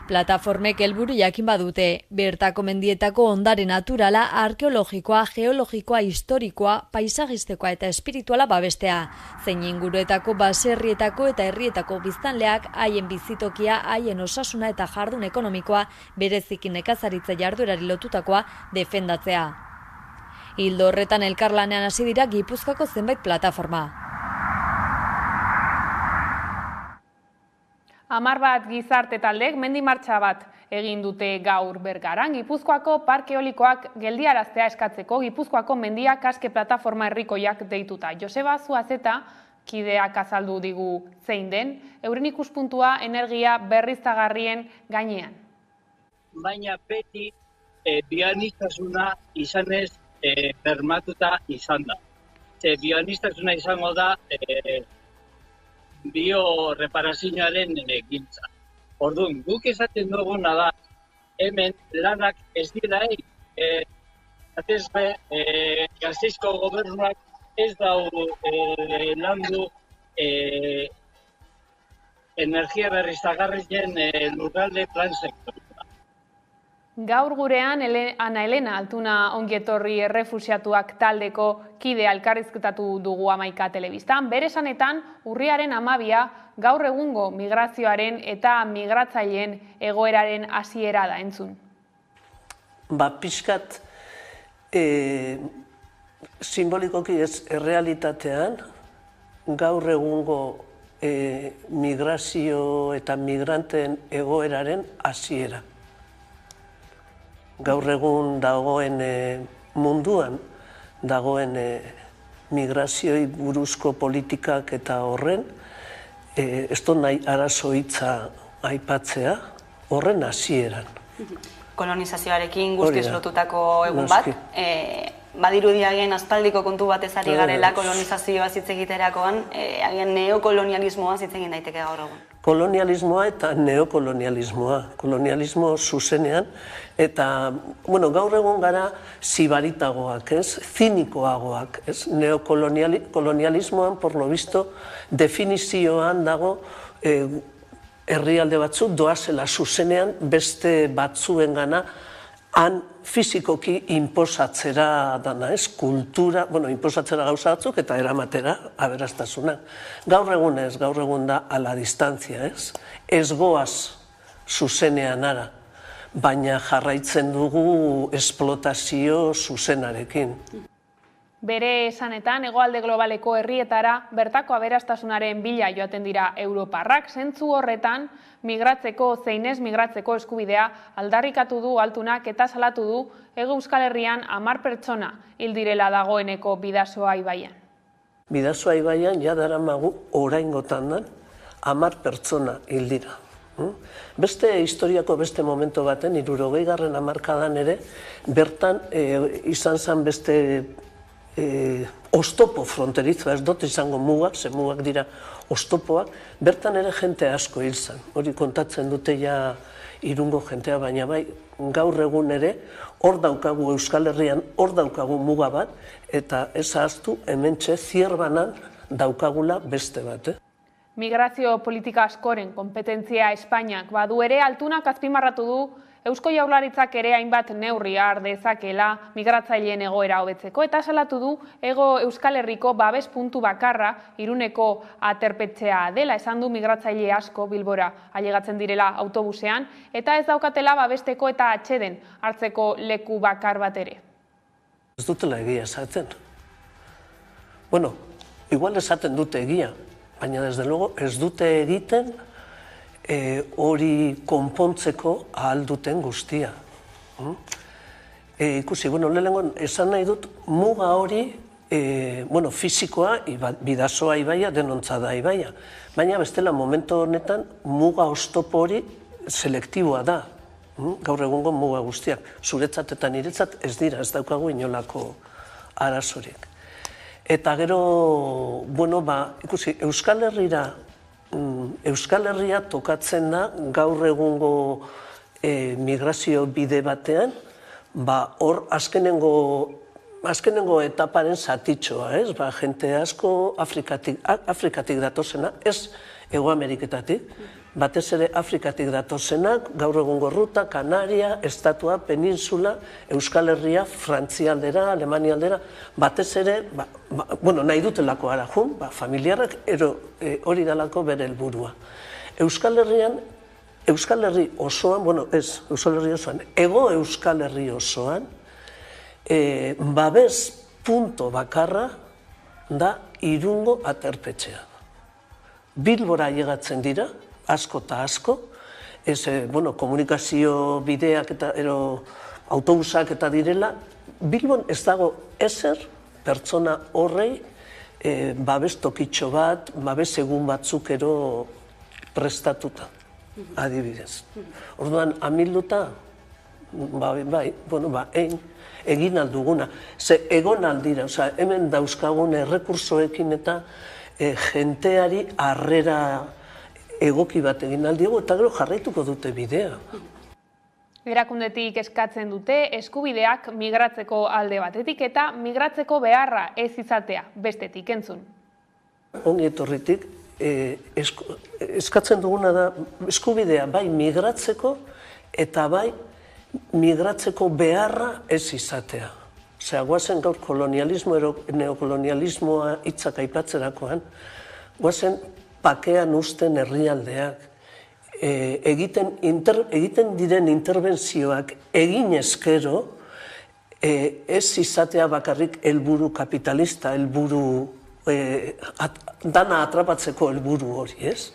Plataformek helburu jakin badute, bertako mendietako ondare naturala, arkeologikoa, geologikoa, historikoa, paisajistekoa eta espirituala babestea, zein inguruetako baserrietako eta herrietako biztanleak haien bizitokia, haien osasuna eta jardun ekonomikoa, bereziki nekazaritza jarduerari lotutakoa defendatzea. Ildo horretan elkarlanean hasi dira Gipuzkoako zenbait plataforma. 11 gizarte taldek mendi martxa bat egin dute gaur Bergaran. Gipuzkoako parke eolikoak geldiaraztea eskatzeko Gipuzkoako mendiak aske plataforma herrikoiak deituta. Joseba Zuazeta kideak azaldu digu zein den, euren ikuspuntua energia berriztagarrien gainean. Baina beti bioaniztasuna izanez bermatuta izan da. Bioaniztasuna izango da bioreparazioaren giltza. Orduan, guk esaten duguna da, hemen lanak ez dira Gasteizko gobernuak ez dau landu energia berriztagarrien lurralde plan sektoria. Gaur gurean Ana Elena Altuna ongietorri errefusiatuak taldeko kidea elkarrizketatu dugu Hamaika telebistan. Bere esanetan, urriaren 12 gaur egungo migrazioaren eta migratzaileen egoeraren hasiera da entzun. Pixkat simbolikoki ez errealitatean gaur egungo migrazio eta migranteen egoeraren hasiera. Gaur egun dagoen munduan, dagoen migrazioi buruzko politikak eta horren, ez dut nahi arazo hitza aipatzea, horren hasieran. Kolonizazioarekin guztiz lotutako egun bat, badirudi agian aspaldiko kontu batez ari garela kolonizazioa hitz egiterakoan, agian neokolonialismoa hitz egin daiteke gaur egun. Kolonialismoa eta neokolonialismoa, kolonialismo zuzenean, eta gaur egun gara zibaritagoak, zinikoagoak, neokolonialismoan, por lo visto, definizioan dago herrialde batzuk doazela zuzenean beste batzuen gana han fizikoki inposatzera dana, kultura, inposatzera gauza batzuk eta eramatera aberastasuna. Gaur egun ez, gaur egun da a la distantzia, ez goaz zuzenean ara, baina jarraitzen dugu esplotazio zuzenarekin. Bere esanetan, hegoalde globaleko herrietara bertako aberastasunaren bila joaten dira europarrak, zentzu horretan migratzeko zein ez migratzeko eskubidea aldarrikatu du Altunak eta salatu du Hego Euskal Herrian 10 pertsona hil direla dagoeneko Bidasoa ibaian. Bidasoa ibaian ja daramagu oraingotan da 10 pertsona hil dira. Beste historiako beste momento baten, 60. hamarkadan ere, bertan izan zen beste ostopo fronteritza, ez dut izango mugak, ze mugak dira ostopoak, bertan ere jente asko hil zen. Hori kontatzen dute ja Irungo jentea, baina bai, gaur egun ere, hor daukagu Euskal Herrian, hor daukagu muga bat, eta ez ahaztu hementxe Zierbanan daukagula beste bat. Migrazio politika askoren kompetentzia Espainiak badu ere, Altunak azpimarratu du Eusko Jaurlaritzak ere hainbat neurri har dezakela migratzaileen egoera hobetzeko eta salatu du Hego Euskal Herriko babes puntu bakarra Iruneko aterpetzea dela, esan du migratzaile asko Bilbora ailegatzen direla autobusean eta ez daukatela babesteko eta atseden hartzeko leku bakar bat ere. Ez dutela egia esaten. Igual esaten dute egia, baina desde luego ez dute egiten hori konpontzeko ahal duten guztia. Ikusi, lehenengo esan nahi dut, muga hori, fizikoa, Bidasoa ibaia, denontza da ibaia, baina bestela momentu honetan muga oztopo hori selektiboa da, gaur egungo muga guztiak. Zuretzat eta niretzat ez dira, ez daukagu inolako arazorik. Eta gero, ikusi, Euskal Herria tokatzen da gaur egungo migrazio bide batean, hor azkenengo etaparen zatitxoa, jente asko Afrikatik datozena, ez Hego Ameriketatik, batez ere Afrikatik datozenak, gaur egungo ruta, Kanaria, Estatua, Peninsula, Euskal Herria, Frantzialdera, Alemanialdera, batez ere, nahi dutelako ara jun, familiarrak, hori dalako bere helburua. Euskal Herri osoan, Ego Euskal Herri osoan, babes punto bakarra da Irungo aterpetxea. Bilbora llegatzen dira, asko eta asko, komunikazio bideak eta autobusak eta direla, Bilbon ez dago ezer pertsona horrei babes tokitxo bat, babes egun batzuk prestatuta, adibidez. Orduan, amilduta, egin alduguna. Ze egon aldira, hemen dauzkagun errekursoekin eta jenteari harrera egoki bat egin aldiago, eta gero jarraituko dute bidea. Erakundetik eskatzen dute eskubideak migratzeko alde batetik eta migratzeko beharra ez izatea bestetik entzun. Ongi etorritik, eskatzen duguna da eskubidea bai migratzeko eta bai migratzeko beharra ez izatea. Osea, guazen gaur kolonialismo ero neokolonialismoa hitzak aipatzerakoan, guazen pakean uzten herrialdeak, egiten diren interbentzioak egin eskero, ez izatea bakarrik helburu kapitalista, helburu dana atrapatzeko helburu hori, ez?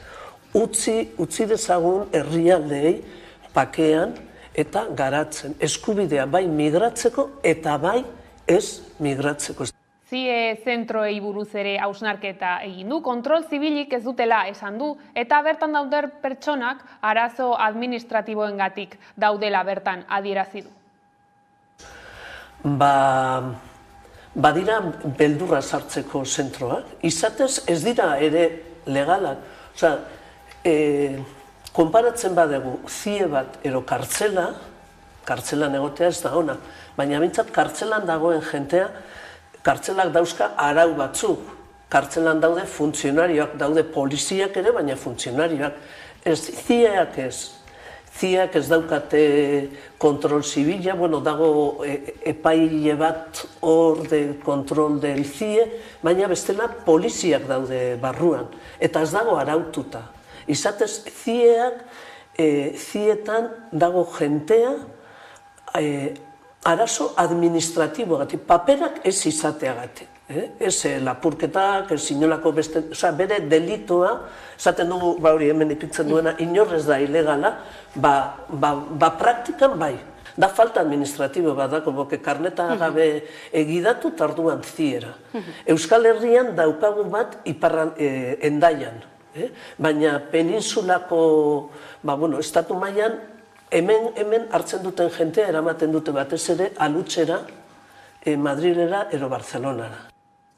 Utzi dezagun herrialdeei pakean eta garatzen, eskubidea bai migratzeko eta bai ez migratzeko. CIE zentroei buruz ere hausnarketa egin du, kontrol zibilik ez dutela esan du, eta bertan dauden pertsonak arazo administratiboengatik daudela bertan adierazi du. Badira beldurra sartzeko zentroak, izatez ez dira ere legalak. Osea, konparatzen badegu CIE bat ero kartzelan egotea ez da ona, baina bintzat kartzelan dagoen jentea, kartzelak dauzka arau batzuk, kartzelan daude funtzionarioak, daude poliziak ere, baina funtzionarioak. Ez, CIEak ez. CIEak ez daukate kontrol zibila, dago epaile bat hor de kontrol del CIE, baina bestela poliziak daude barruan, eta ez dago araututa. Izatez, CIEtan dago jentea, arazo administratiboagatik, paperak ez izateagatik. Ez lapurketak, ez inolako beste, bere delitoa, esaten dugu, hori hemen ipintzen duena, inorrez da ilegala, praktikan bai. Da falta administratibo bat da, komoke karneta gabe egidatu tarduan ziera. Euskal Herrian daukagun bat Hendaian, baina peninsulako, estatu mailan, hemen hartzen duten jentea eramaten dute batez ere alutxera, Madrilera ero Barcelonara.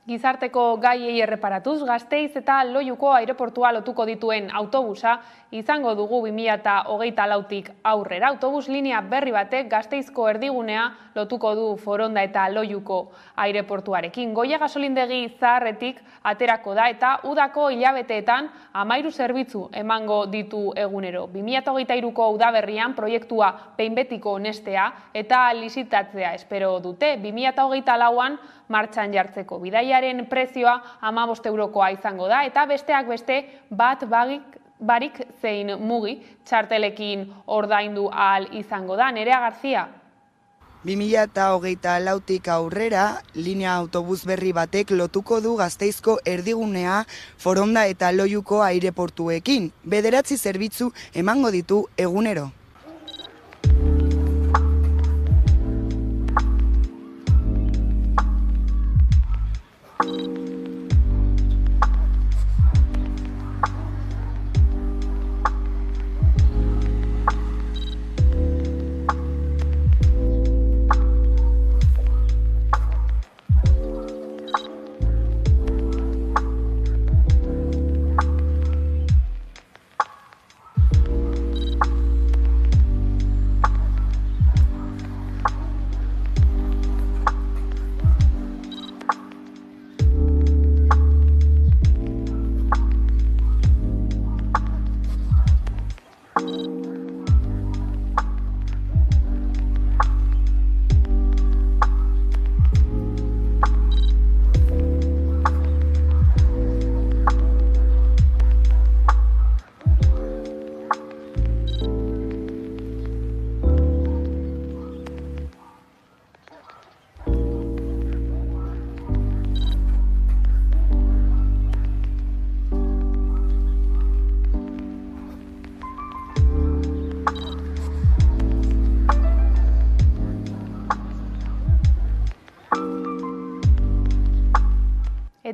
Gizarteko gaiei erreparatuz, Gasteiz eta Loiuko aireportua lotuko dituen autobusa izango dugu 2024tik aurrera. Autobus linea berri batek Gasteizko erdigunea lotuko du Foronda eta Loiuko aireportuarekin. Goia gasolindegi zaharretik aterako da eta udako hilabeteetan 13 zerbitzu emango ditu egunero. 2023ko udaberrian proiektua behin betiko onestea eta lizitatzea espero dute. 2024an martxan jartzeko. Bidaiaren prezioa 15 eurokoa izango da eta besteak beste bat barik zein mugi txartelekin ordaindu ahal izango da. Nerea Garzia. 2024tik aurrera, linea autobus berri batek lotuko du Gasteizko erdigunea Foronda eta Loiuko aireportuekin. 9 zerbitzu emango ditu egunero.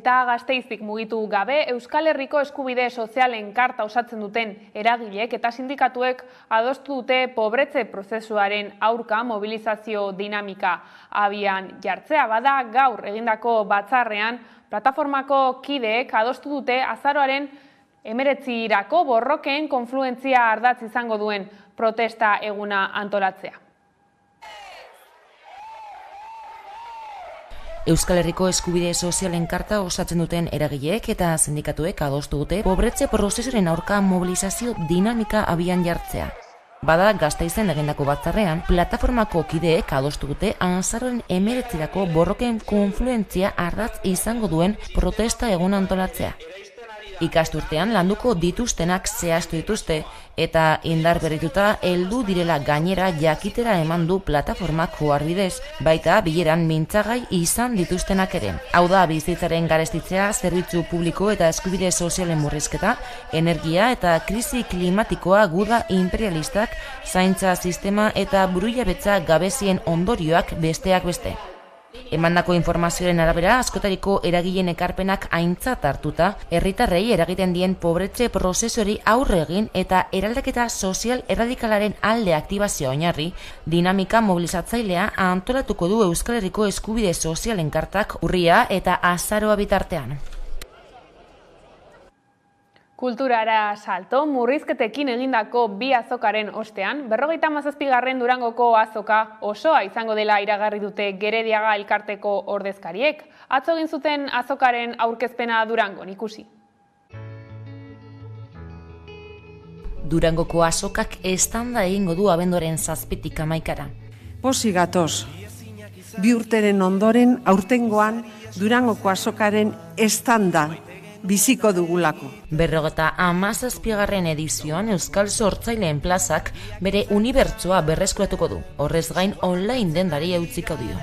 Eta Gasteizik mugitu gabe, Euskal Herriko eskubide sozialen karta osatzen duten eragileek eta sindikatuek adostu dute pobretze prozesuaren aurka mobilizazio dinamika abian jartzea. Bada gaur egindako batzarrean, plataformako kideek adostu dute azaroaren 19irako borroken konfluentzia ardatz izango duen protesta eguna antolatzea. Euskal Herriko eskubide sozialen karta osatzen duten eragileek eta sindikatuek adostu dute pobretze prozesuaren aurka mobilizazio dinamika abian jartzea. Bada Gasteizen egindako batzarrean, plataformako kideek adostu dute azaroaren 19irako borroken konfluentzia ardatz izango duen protesta egun antolatzea. Ikasturtean landuko dituztenak zehaztu dituzte eta indar berrituta heldu direla gainera jakitera eman du plataformak oharbidez, baita bileran mintzagai izan dituztenak ere. Hau da, bizitzaren garestitzea, zerbitzu publiko eta eskubide sozialen murrizketa, energia eta krisi klimatikoa, guda imperialistak, zaintza sistema eta burujabetza gabezien ondorioak besteak beste. Emandako informazioaren arabera, askotariko eragileen ekarpenak aintzat hartuta, herritarrei eragiten dien pobretze prozesori aurre egin eta eraldaketa sozial erradikalaren alde aktibazioa oinarri, dinamika mobilizatzailea antolatuko du Euskal Herriko eskubide sozialen kartak urria eta azaroa bitartean. Kulturara salto, murrizketekin egindako bi azokaren ostean, 57. Durangoko azoka osoa izango dela iragarri dute Gerediaga elkarteko ordezkariek. Atzo egin zuten azokaren aurkezpena Durangon ikusi. Durangoko azokak estanda egingo du abenduaren 7tik 11. Pozik gatoz, bi urteren ondoren aurtengoan Durangoko azokaren estanda biziko dugulako. 57. edizioan Euskal Sortzaileen plazak bere unibertsoa berreskuratuko du. Horrez gain online dendari eutziko dio.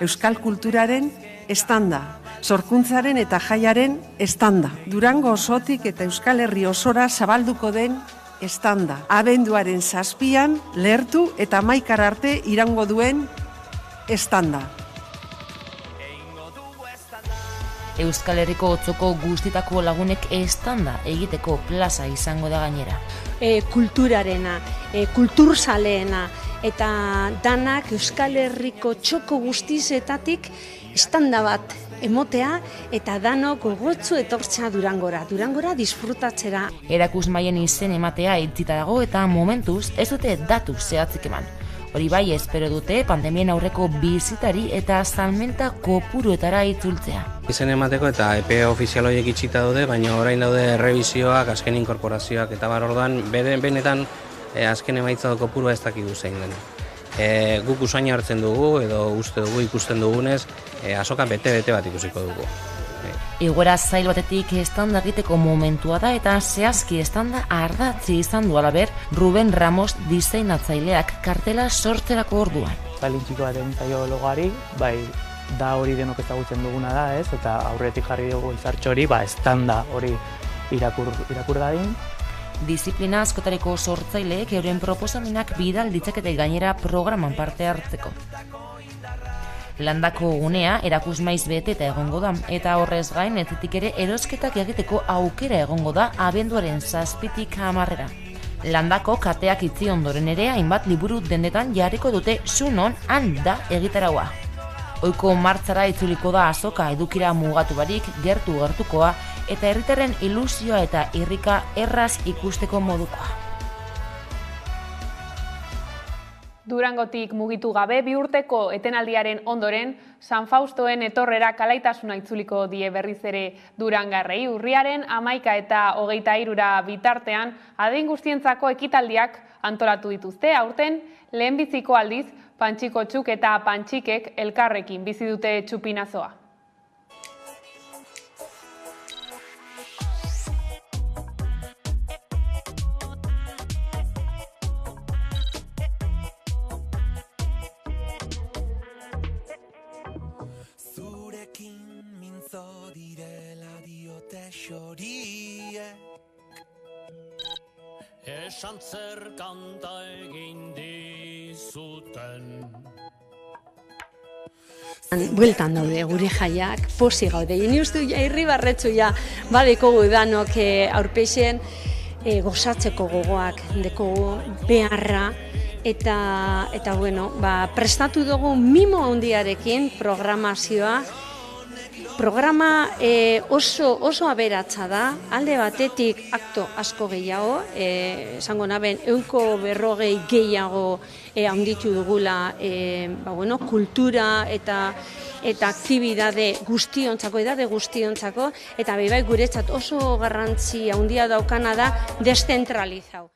Euskal kulturaren estanda, sorkuntzaren eta jaiaren estanda. Durango osotik eta Euskal Herri osora zabalduko den estanda. Abenduaren 7an lehertu eta 11 arte irango duen estanda. Euskal Herriko otzoko guztitako lagunek estanda egiteko plaza izango da gainera. Kulturarena, kulturzaleena eta danak Euskal Herriko txoko guztizetatik estanda bat emotea eta danok gogotsu etortzea Durangora disfrutatzera. Erakusmaien izen ematea itzita dago eta momentuz ez dute datu zehatzik eman. Hori bai, espero dute pandemien aurreko bizitari eta salmenta kopuruetara itzultzea. Izen emateko eta epe ofizial horiek itxita daude, baina orain daude errebizioak, azken inkorporazioak eta bar orduan, benetan azken emaitza kopurua ez dakigu zein den. Guk usaina hartzen dugu edo uste dugu ikusten dugunez, azoka bete-bete bat ikusiko dugu. Egoera zail batetik estanda egiteko momentua da eta zehazki estanda ardatzi izan du alaber Ruben Ramos diseinatzaileak kartela sortzerako orduan. Zailintxiko baten zaio logari, bai da hori denok ezagutzen duguna da, ez? Eta aurretik jarri dugu izartxo hori, estanda hori irakur dadin. Disiplina askotariko sortzaileek euren proposamenak bidal ditzakete gainera programan parte hartzeko. Landako gunea erakusmaiz beteta egongo da eta horrez gain etetik ere erosketak egiteko aukera egongo da abenduaren 7tik 10. Landako kateak itzi ondoren ere hainbat liburu dendetan jarriko dute Zunon han da egitaraua. Ohiko martxara itzuliko da azoka edukira mugatu barik, gertukoa eta herritarren ilusioa eta irrika erraz ikusteko modukoa. Durangotik mugitu gabe, 2 urteko etenaldiaren ondoren, San Faustoen etorrera kalaitasuna itzuliko die berriz ere Durangarrei. Urriaren 11 eta 23 bitartean, adin guztientzako ekitaldiak antolatu dituzte. Aurten, lehenbiziko aldiz, Pantxiko Txuk eta Pantxikek elkarrekin bizi dute txupinazoa. Esan zer kanta egin dizuten Bueltan daude gure jaiak, posi gaude. Ni uste irribarretzu ja badekogu danok aurpeixen gozatzeko gogoak, dekogu beharra, eta bueno, prestatu dugu mimo handiarekin programazioa. Programa oso aberatsa da, alde batetik akto asko gehiago, esango naben 140 gehiago handitu dugula kultura eta aktibidade guztiontzako, edade guztiontzako, eta bai guretzat oso garrantzi handia daukana da deszentralizau.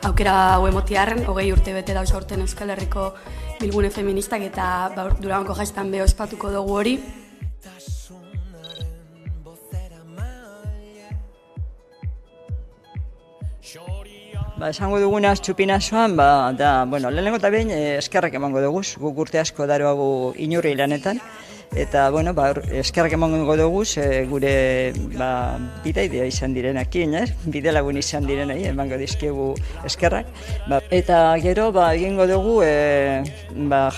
Aukera hau emotiarren, 20 urte bete dauz aurten Euskal Herriko bilgune feministak eta Durango jaiztan beho ospatuko dugu hori. Esango dugunaz txupinazoan, lehenengo eta behin eskerrak emango dugu, guk urte asko daroagu inurri lanetan. Eta, eskerrak emango dugu, gure bidaidea izan direnekin, bide lagun izan direnei, emango dizkigu eskerrak. Eta gero, egingo dugu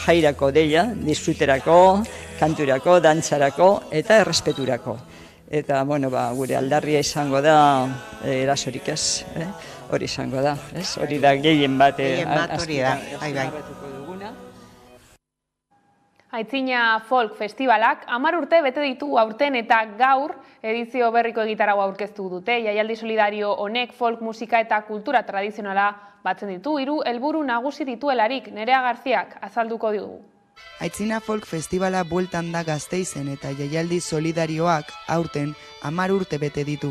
jairako deia, disfruterako, kanturako, dantzarako eta errespeturako. Eta, gure aldarria izango da, erasorik ez, hori izango da, hori da gehien bat. Gehien bat hori da, bai. Aitzina Folk Festivalak 10 urte bete ditu aurten eta gaur edizio berriko egitaragua aurkeztu dute. Jaialdi solidario honek folk musika eta kultura tradizionala batzen ditu, 3 helburu nagusi dituelarik. Nerea Garziak azalduko dugu. Aitzina Folk Festivala bueltan da Gasteizen eta jaialdi solidarioak aurten 10 urte bete ditu.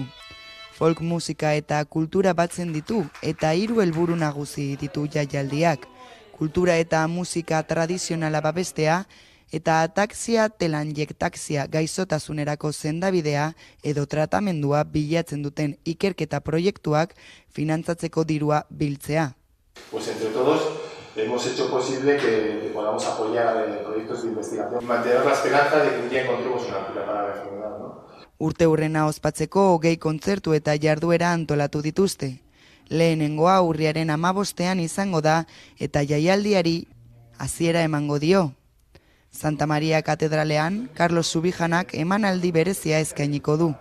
Folk musika eta kultura batzen ditu eta 3 helburu nagusi ditu jaialdiak. Kultura eta musika tradizionala babestea, eta ataksia telanjektaksia gaixotasunerako sendabidea edo tratamendua bilatzen duten ikerketa proiektuak finantzatzeko dirua biltzea. Pues entre todos hemos hecho posible que podamos apoyar proyectos de investigación, mantener la esperanza de que un día encontremos una cura para la enfermedad, ¿no? Urteurrena ospatzeko 20 kontzertu eta jarduera antolatu dituzte. Lehenengoa urriaren 15ean izango da eta jaialdiari hasiera emango dio. Santa Maria Katedralean, Carlos Subijanak emanaldi berezia eskainiko du.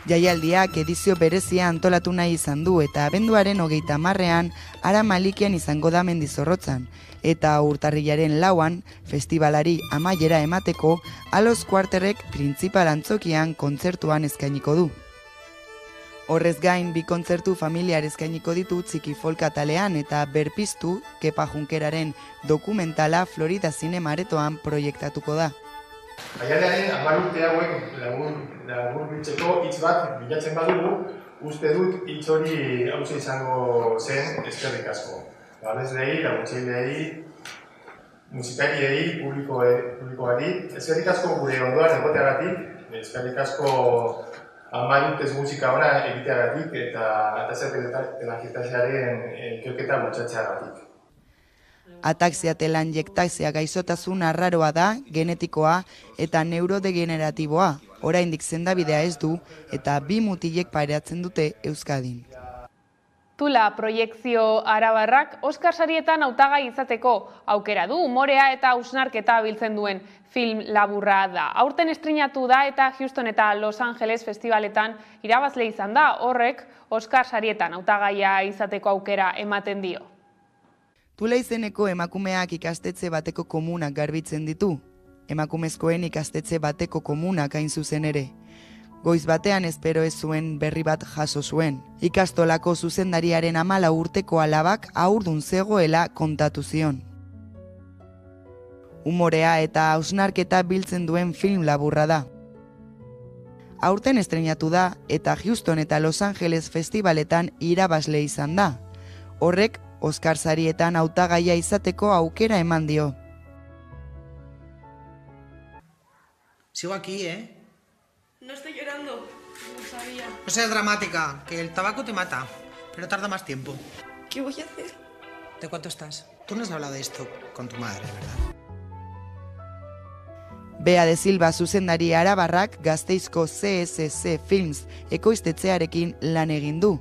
Jaialdiak edizio berezia antolatu nahi izan du eta abenduaren 30ean Ara Malikian izango da Mendizorrotzan, eta urtarrilaren 4an festivalari amaiera emateko Alos Quarterrek printzipal antzokian kontzertuan eskainiko du. Horrez gain, 2 kontzertu familiar eskainiko ditu Txiki Folk atalean eta Berpiztu, Kepa Junkeraren dokumentala Florida Zinema Aretoan proiektatuko da. Jaialdiaren 10 urte hauek labur biltzeko hitz bat bilatzen badugu, uste dut hitz hori hauze izango zen eskerrik asko. Babesleei, laguntzaileei, musikariei, publikoari, eskerrik asko gure ondoan egoteagatik, eskerrik asko 10 urtez musika ona egiteagatik eta telanjektaziaren ikerketa bultzatzeagatik. Ataksia telanjektasia gaixotasun arraroa da, genetikoa eta neurodegeneratiboa. Oraindik sendabidea ez du eta 2 mutilek pairatzen dute Euskadin. Tula proiekzio arabarrak Oskar sarietan hautagai izateko aukera du, umorea eta hausnarketa biltzen duen film laburra da. Aurten estreinatu da eta Houston eta Los Angeles festivaletan irabazle izan da, horrek Oskar sarietan hautagaia izateko aukera ematen dio. Tula izeneko emakumeak ikastetxe bateko komunak garbitzen ditu. Emakumezkoen ikastetxe bateko komunak hain zuzen ere. Goiz batean espero ez zuen berri bat jaso zuen. Ikastolako zuzendariaren 14 urteko alabak haurdun zegoela kontatu zion. Umorea eta hausnarketa biltzen duen film laburra da. Aurten estreinatu da eta Houston eta Los Angeles festivaletan irabazle izan da. Horrek Oskar sarietan hautagaia izateko aukera eman dio. Sigo aquí, No estoy llorando, no sabía. No seas dramática, que el tabaco te mata. pero tarda más tiempo. ¿Qué voy a hacer? ¿De cuánto estás? Tú no has hablado de esto con tu madre, ¿verdad? Bea de Silva zuzendari arabarrak Gasteizko CSC Films ekoiztetxearekin lan egin du.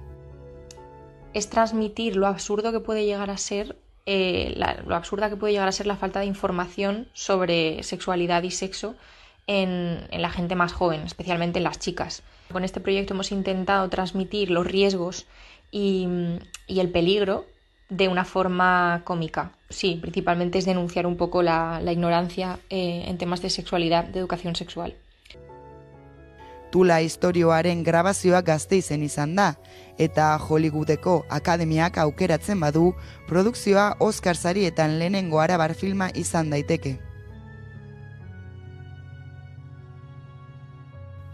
Es transmitir lo absurdo que puede llegar a ser lo absurda que puede llegar a ser la falta de información sobre sexualidad y sexo en la gente más joven, especialmente en las chicas. Con este proyecto hemos intentado transmitir los riesgos y el peligro de una forma cómica. Sí, principalmente es denunciar un poco la ignorancia en temas de sexualidad, de educación sexual. Tula istorioaren grabazioa Gasteizen izan da, eta Hollywoodeko akademiak aukeratzen badu, produkzioa Oscar sarietan lehenengo arabar filma izan daiteke.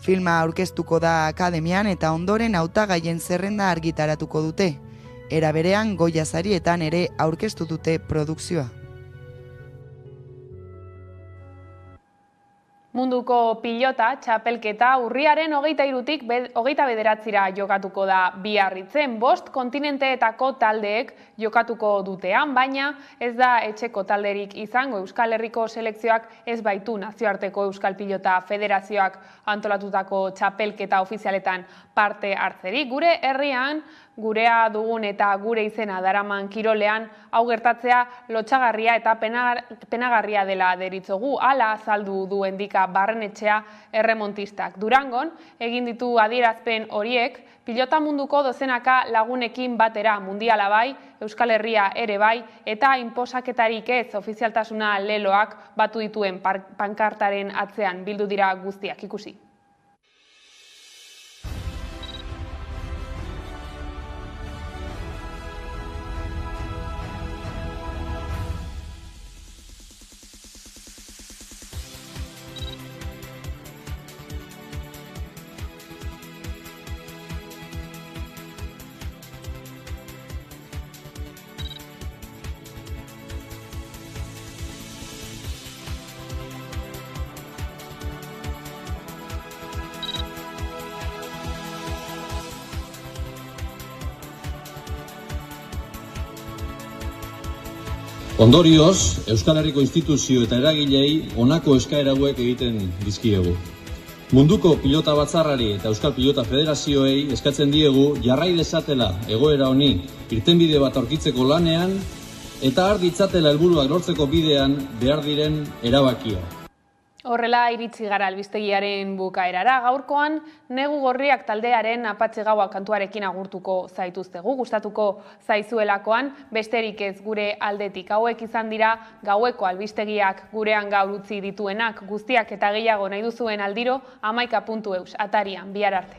Filma aurkeztuko da akademian eta ondoren hautagaien zerrenda argitaratuko dute. Era berean Goya sarietan ere aurkeztu dute produkzioa. Munduko pilota txapelketa urriaren 23-tik 29-ra jokatuko da Biarritzen. 5 kontinenteetako taldeek jokatuko dutean, baina ez da etxeko talderik izango. Euskal Herriko selekzioak ez baitu nazioarteko Euskal Pilota Federazioak antolatutako txapelketa ofizialetan parte hartzerik. Gure herrian, gurea dugun eta gure izena daraman kirolean, hau gertatzea lotsagarria eta penagarria dela deritzogu. Hala azaldu du Endika Barrenetxea erremontistak. Durangon egin ditu adierazpen horiek, pilota munduko dozenaka lagunekin batera, mundiala bai, Euskal Herria ere bai, eta inposaketarik ez ofizialtasuna leloak batu dituen pankartaren atzean bildu dira guztiak ikusi. Ondorioz, Euskal Herriko instituzio eta eragilei honako eskaera hauek egiten dizkiegu. Munduko pilota batzarrari eta Euskal Pilota Federazioei eskatzen diegu jarrai dezatela egoera honi irtenbide bat aurkitzeko lanean eta har ditzatela helburuak lortzeko bidean behar diren erabakia. Horrela iritsi gara albistegiaren bukaerara. Gaurkoan Negu Gorriak taldearen Apatxe Gaua kantuarekin agurtuko zaituztegu. Gustatuko zaizuelakoan besterik ez gure aldetik. Hauek izan dira gaueko albistegiak gurean gaur utzi dituenak. Guztiak eta gehiago nahi duzuen aldiro 11.eus atarian. Bihar arte.